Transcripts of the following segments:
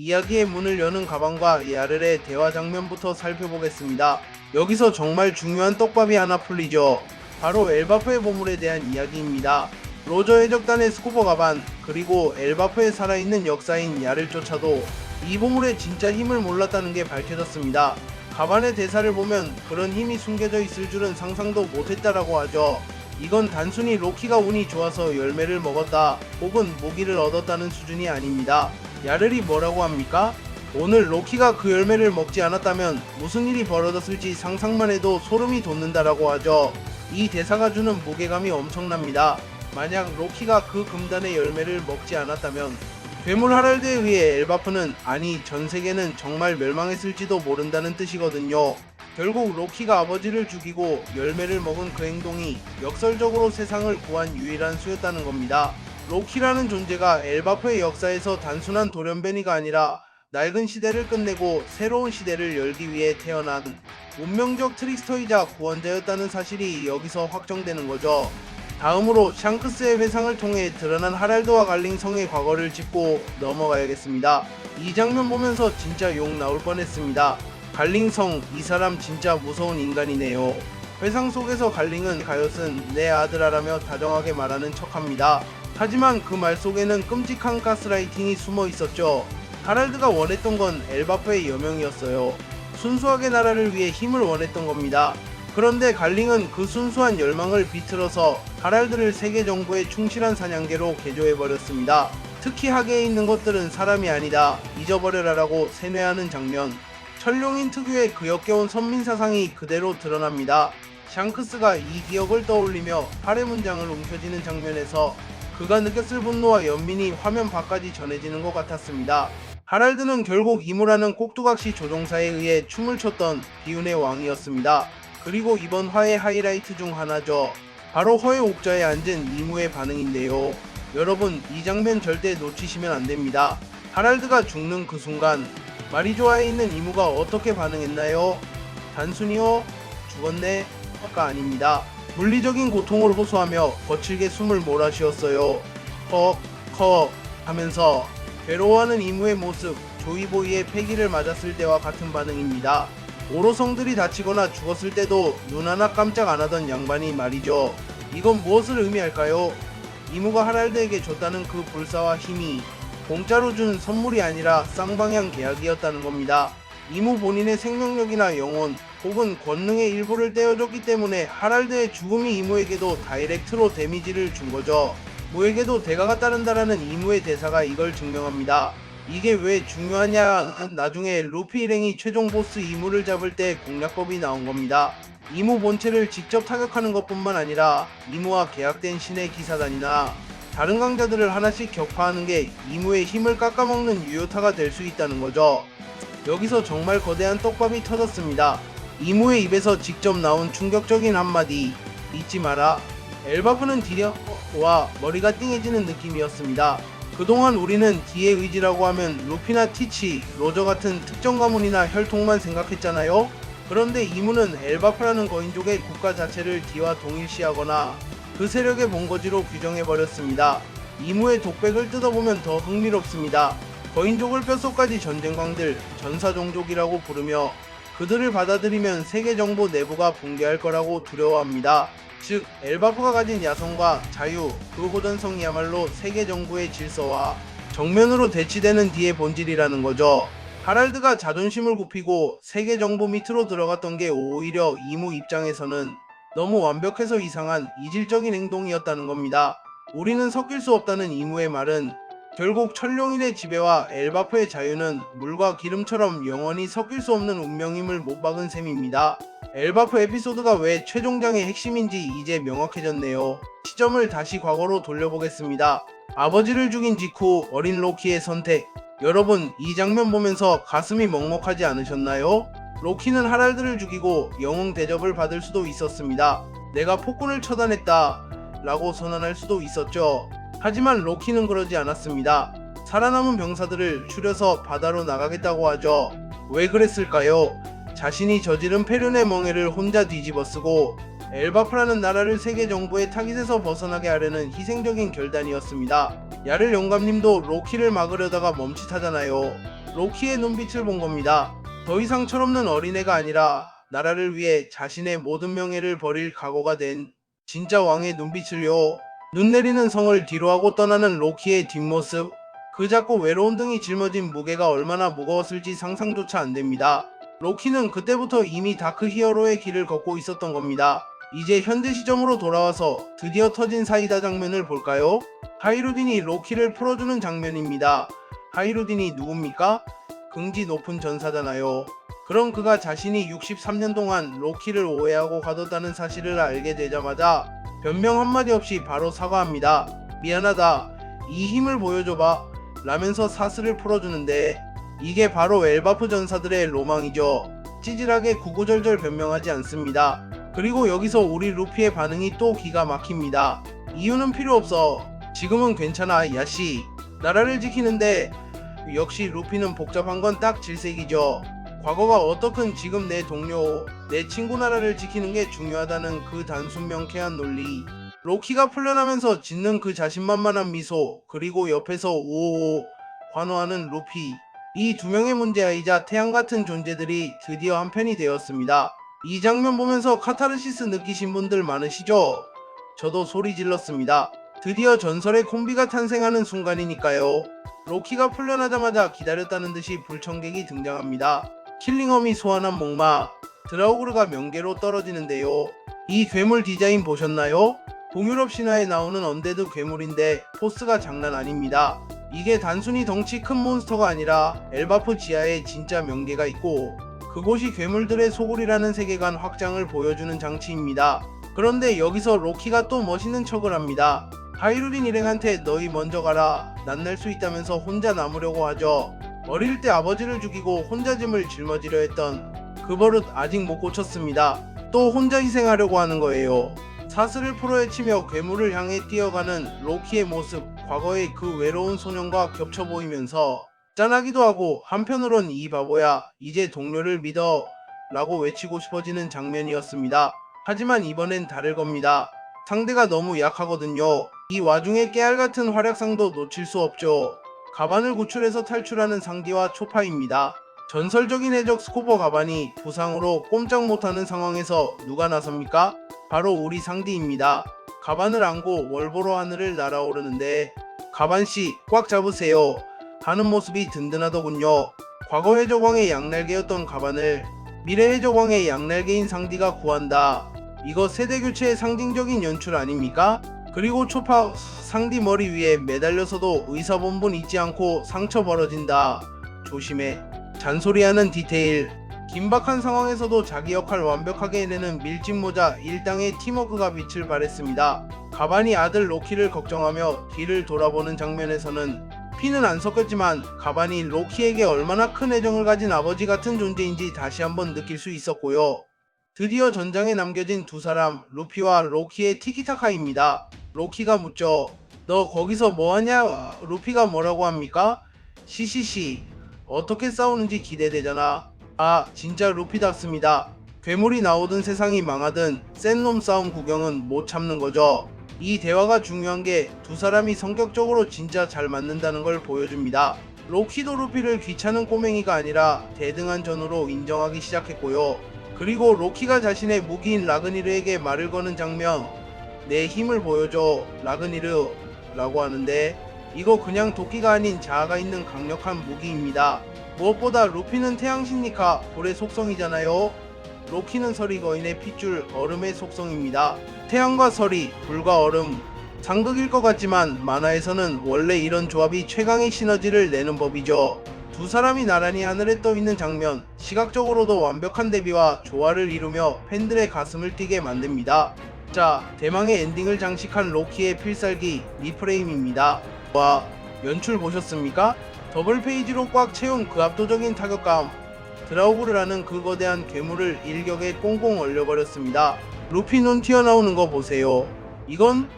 이야기의 문을 여는 가방과 야르의 대화 장면부터 살펴보겠습니다. 여기서 정말 중요한 떡밥이 하나 풀리죠. 바로 엘바프의 보물에 대한 이야기입니다. 로저 해적단의 스쿠버 가반, 그리고 엘바프의 살아있는 역사인 야를 쫓아도 이 보물의 진짜 힘을 몰랐다는 게 밝혀졌습니다. 가반의 대사를 보면 그런 힘이 숨겨져 있을 줄은 상상도 못했다라고 하죠. 이건 단순히 로키가 운이 좋아서 열매를 먹었다 혹은 모기를 얻었다는 수준이 아닙니다. 야르이 뭐라고 합니까? 오늘 로키가 그 열매를 먹지 않았다면 무슨 일이 벌어졌을지 상상만 해도 소름이 돋는다라고 하죠. 이 대사가 주는 무게감이 엄청납니다. 만약 로키가 그 금단의 열매를 먹지 않았다면 괴물 하랄드에 의해 엘바프는, 아니 전세계는 정말 멸망했을지도 모른다는 뜻이거든요. 결국 로키가 아버지를 죽이고 열매를 먹은 그 행동이 역설적으로 세상을 구한 유일한 수였다는 겁니다. 로키라는 존재가 엘바프의 역사에서 단순한 돌연변이가 아니라 낡은 시대를 끝내고 새로운 시대를 열기 위해 태어난 운명적 트릭스터이자 구원자였다는 사실이 여기서 확정되는 거죠. 다음으로 샹크스의 회상을 통해 드러난 하랄드와 갈링성의 과거를 짚고 넘어가야겠습니다. 이 장면 보면서 진짜 욕 나올 뻔했습니다. 갈링성, 이 사람 진짜 무서운 인간이네요. 회상 속에서 갈링은 가엾은 내 아들아라며 다정하게 말하는 척합니다. 하지만 그 말 속에는 끔찍한 가스라이팅이 숨어 있었죠. 하랄드가 원했던 건 엘바프의 여명이었어요. 순수하게 나라를 위해 힘을 원했던 겁니다. 그런데 갈링은 그 순수한 열망을 비틀어서 하랄드를 세계 정부의 충실한 사냥개로 개조해버렸습니다. 특히 하계에 있는 것들은 사람이 아니다, 잊어버려라라고 세뇌하는 장면. 천룡인 특유의 그 역겨운 선민사상이 그대로 드러납니다. 샹크스가 이 기억을 떠올리며 팔의 문장을 움켜쥐는 장면에서 그가 느꼈을 분노와 연민이 화면 밖까지 전해지는 것 같았습니다. 하랄드는 결국 이무라는 꼭두각시 조종사에 의해 춤을 췄던 비운의 왕이었습니다. 그리고 이번 화의 하이라이트 중 하나죠. 바로 허의 옥좌에 앉은 이무의 반응인데요. 여러분, 이 장면 절대 놓치시면 안됩니다. 하랄드가 죽는 그 순간 마리조아에 있는 이무가 어떻게 반응했나요? 단순히요? 죽었네? 가 아닙니다. 물리적인 고통을 호소하며 거칠게 숨을 몰아쉬었어요. 헉 하면서 괴로워하는 이무의 모습, 조이보이의 패기를 맞았을 때와 같은 반응입니다. 오로성들이 다치거나 죽었을 때도 눈 하나 깜짝 안 하던 양반이 말이죠. 이건 무엇을 의미할까요? 이무가 하랄드에게 줬다는 그 불사와 힘이 공짜로 준 선물이 아니라 쌍방향 계약이었다는 겁니다. 이무 본인의 생명력이나 영혼 혹은 권능의 일부를 떼어줬기 때문에 하랄드의 죽음이 이무에게도 다이렉트로 데미지를 준 거죠. 무에게도 대가가 따른다라는 이무의 대사가 이걸 증명합니다. 이게 왜 중요하냐? 나중에 루피 일행이 최종 보스 이무를 잡을 때 공략법이 나온 겁니다. 이무 본체를 직접 타격하는 것뿐만 아니라 이무와 계약된 신의 기사단이나 다른 강자들을 하나씩 격파하는 게 이무의 힘을 깎아먹는 유효타가 될 수 있다는 거죠. 여기서 정말 거대한 떡밥이 터졌습니다. 이무의 입에서 직접 나온 충격적인 한마디, 잊지 마라. 엘바프는 디려와 머리가 띵해지는 느낌이었습니다. 그동안 우리는 D의 의지라고 하면 루피나 티치, 로저 같은 특정 가문이나 혈통만 생각했잖아요. 그런데 이무는 엘바프라는 거인족의 국가 자체를 D와 동일시하거나 그 세력의 본거지로 규정해버렸습니다. 이무의 독백을 뜯어보면 더 흥미롭습니다. 거인족을 뼛속까지 전쟁광들, 전사종족이라고 부르며 그들을 받아들이면 세계정보 내부가 붕괴할 거라고 두려워합니다. 즉, 엘바프가 가진 야성과 자유, 그 호전성이야말로 세계정부의 질서와 정면으로 대치되는 D의 본질이라는 거죠. 하랄드가 자존심을 굽히고 세계정부 밑으로 들어갔던 게 오히려 이무 입장에서는 너무 완벽해서 이상한 이질적인 행동이었다는 겁니다. 우리는 섞일 수 없다는 이무의 말은 결국 천룡인의 지배와 엘바프의 자유는 물과 기름처럼 영원히 섞일 수 없는 운명임을 못 박은 셈입니다. 엘바프 에피소드가 왜 최종장의 핵심인지 이제 명확해졌네요. 시점을 다시 과거로 돌려보겠습니다. 아버지를 죽인 직후 어린 로키의 선택. 여러분, 이 장면 보면서 가슴이 먹먹하지 않으셨나요? 로키는 하랄드를 죽이고 영웅 대접을 받을 수도 있었습니다. 내가 폭군을 처단했다 라고 선언할 수도 있었죠. 하지만 로키는 그러지 않았습니다. 살아남은 병사들을 추려서 바다로 나가겠다고 하죠. 왜 그랬을까요? 자신이 저지른 페륜의 멍해를 혼자 뒤집어쓰고 엘바프라는 나라를 세계 정부의 타깃에서 벗어나게 하려는 희생적인 결단이었습니다. 야를 영감님도 로키를 막으려다가 멈칫하잖아요. 로키의 눈빛을 본 겁니다. 더 이상 철없는 어린애가 아니라 나라를 위해 자신의 모든 명예를 버릴 각오가 된 진짜 왕의 눈빛을요. 눈 내리는 성을 뒤로하고 떠나는 로키의 뒷모습. 그 작고 외로운 등이 짊어진 무게가 얼마나 무거웠을지 상상조차 안됩니다. 로키는 그때부터 이미 다크 히어로의 길을 걷고 있었던 겁니다. 이제 현대 시점으로 돌아와서 드디어 터진 사이다 장면을 볼까요? 하이루딘이 로키를 풀어주는 장면입니다. 하이루딘이 누굽니까? 긍지 높은 전사잖아요. 그럼 그가 자신이 63년 동안 로키를 오해하고 가뒀다는 사실을 알게 되자마자 변명 한마디 없이 바로 사과합니다. 미안하다. 이 힘을 보여줘봐. 라면서 사슬을 풀어주는데 이게 바로 엘바프 전사들의 로망이죠. 찌질하게 구구절절 변명하지 않습니다. 그리고 여기서 우리 루피의 반응이 또 기가 막힙니다. 이유는 필요 없어. 지금은 괜찮아 야씨. 나라를 지키는데 역시 루피는 복잡한 건 딱 질색이죠. 과거가 어떻든 지금 내 동료, 내 친구 나라를 지키는 게 중요하다는 그 단순 명쾌한 논리. 로키가 풀려나면서 짓는 그 자신만만한 미소, 그리고 옆에서 오오오 환호하는 루피. 이 두 명의 문제아이자 태양 같은 존재들이 드디어 한편이 되었습니다. 이 장면 보면서 카타르시스 느끼신 분들 많으시죠? 저도 소리 질렀습니다. 드디어 전설의 콤비가 탄생하는 순간이니까요. 로키가 풀려나자마자 기다렸다는 듯이 불청객이 등장합니다. 킬링엄이 소환한 목마 드라우그르가 명계로 떨어지는데요. 이 괴물 디자인 보셨나요? 동유럽 신화에 나오는 언데드 괴물인데 포스가 장난 아닙니다. 이게 단순히 덩치 큰 몬스터가 아니라 엘바프 지하에 진짜 명계가 있고 그곳이 괴물들의 소굴이라는 세계관 확장을 보여주는 장치입니다. 그런데 여기서 로키가 또 멋있는 척을 합니다. 하이루딘 일행한테 너희 먼저 가라. 난 낼 수 있다면서 혼자 남으려고 하죠. 어릴 때 아버지를 죽이고 혼자 짐을 짊어지려 했던 그 버릇 아직 못 고쳤습니다. 또 혼자 희생하려고 하는 거예요. 사슬을 풀어헤치며 괴물을 향해 뛰어가는 로키의 모습, 과거의 그 외로운 소년과 겹쳐 보이면서 짠하기도 하고 한편으론 이 바보야 이제 동료를 믿어 라고 외치고 싶어지는 장면이었습니다. 하지만 이번엔 다를 겁니다. 상대가 너무 약하거든요. 이 와중에 깨알같은 활약상도 놓칠 수 없죠. 가반을 구출해서 탈출하는 상디와 초파입니다. 전설적인 해적 스코버 가반이 부상으로 꼼짝 못하는 상황에서 누가 나섭니까? 바로 우리 상디입니다. 가반을 안고 월보로 하늘을 날아오르는데 가반씨 꽉 잡으세요 하는 모습이 든든하더군요. 과거 해적왕의 양날개였던 가반을 미래 해적왕의 양날개인 상디가 구한다. 이거 세대교체의 상징적인 연출 아닙니까? 그리고 초파 상디 머리 위에 매달려서도 의사본분 잊지 않고 상처 벌어진다. 조심해. 잔소리하는 디테일. 긴박한 상황에서도 자기 역할 완벽하게 해내는 밀짚모자 일당의 팀워크가 빛을 발했습니다. 가반이 아들 로키를 걱정하며 뒤를 돌아보는 장면에서는 피는 안 섞였지만 가반이 로키에게 얼마나 큰 애정을 가진 아버지 같은 존재인지 다시 한번 느낄 수 있었고요. 드디어 전장에 남겨진 두 사람, 루피와 로키의 티키타카입니다. 로키가 묻죠. 너 거기서 뭐하냐? 루피가 뭐라고 합니까? 시시시. 어떻게 싸우는지 기대되잖아. 아, 진짜 루피답습니다. 괴물이 나오든 세상이 망하든 센 놈 싸움 구경은 못 참는 거죠. 이 대화가 중요한 게 두 사람이 성격적으로 진짜 잘 맞는다는 걸 보여줍니다. 로키도 루피를 귀찮은 꼬맹이가 아니라 대등한 전우로 인정하기 시작했고요. 그리고 로키가 자신의 무기인 라그니르에게 말을 거는 장면. 내 힘을 보여줘 라그니르 라고 하는데 이거 그냥 도끼가 아닌 자아가 있는 강력한 무기입니다. 무엇보다 루피는 태양신니까 불의 속성이잖아요. 로키는 서리 거인의 핏줄 얼음의 속성입니다. 태양과 서리, 불과 얼음. 상극일 것 같지만 만화에서는 원래 이런 조합이 최강의 시너지를 내는 법이죠. 두 사람이 나란히 하늘에 떠 있는 장면, 시각적으로도 완벽한 대비와 조화를 이루며 팬들의 가슴을 뛰게 만듭니다. 자, 대망의 엔딩을 장식한 로키의 필살기 리프레임입니다. 와, 연출 보셨습니까? 더블 페이지로 꽉 채운 그 압도적인 타격감. 드라우그르라는 그 거대한 괴물을 일격에 꽁꽁 얼려버렸습니다. 루피 눈 튀어나오는 거 보세요. 이건?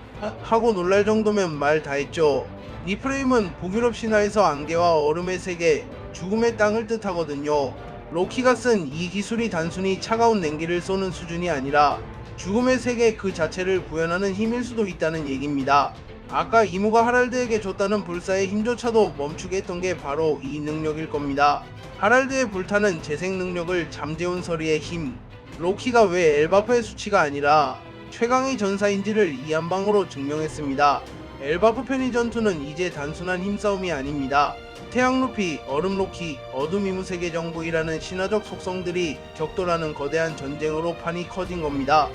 하고 놀랄 정도면 말 다 했죠. 리프레임은 북유럽 신화에서 안개와 얼음의 세계, 죽음의 땅을 뜻하거든요. 로키가 쓴 이 기술이 단순히 차가운 냉기를 쏘는 수준이 아니라 죽음의 세계 그 자체를 구현하는 힘일 수도 있다는 얘기입니다. 아까 이모가 하랄드에게 줬다는 불사의 힘조차도 멈추게 했던 게 바로 이 능력일 겁니다. 하랄드의 불타는 재생 능력을 잠재운 서리의 힘. 로키가 왜 엘바프의 수치가 아니라 최강의 전사인지를 이 한 방으로 증명했습니다. 엘바프 편의 전투는 이제 단순한 힘싸움이 아닙니다. 태양 루피, 얼음 로키, 어둠 이무세계 정부이라는 신화적 속성들이 격돌하는 거대한 전쟁으로 판이 커진 겁니다.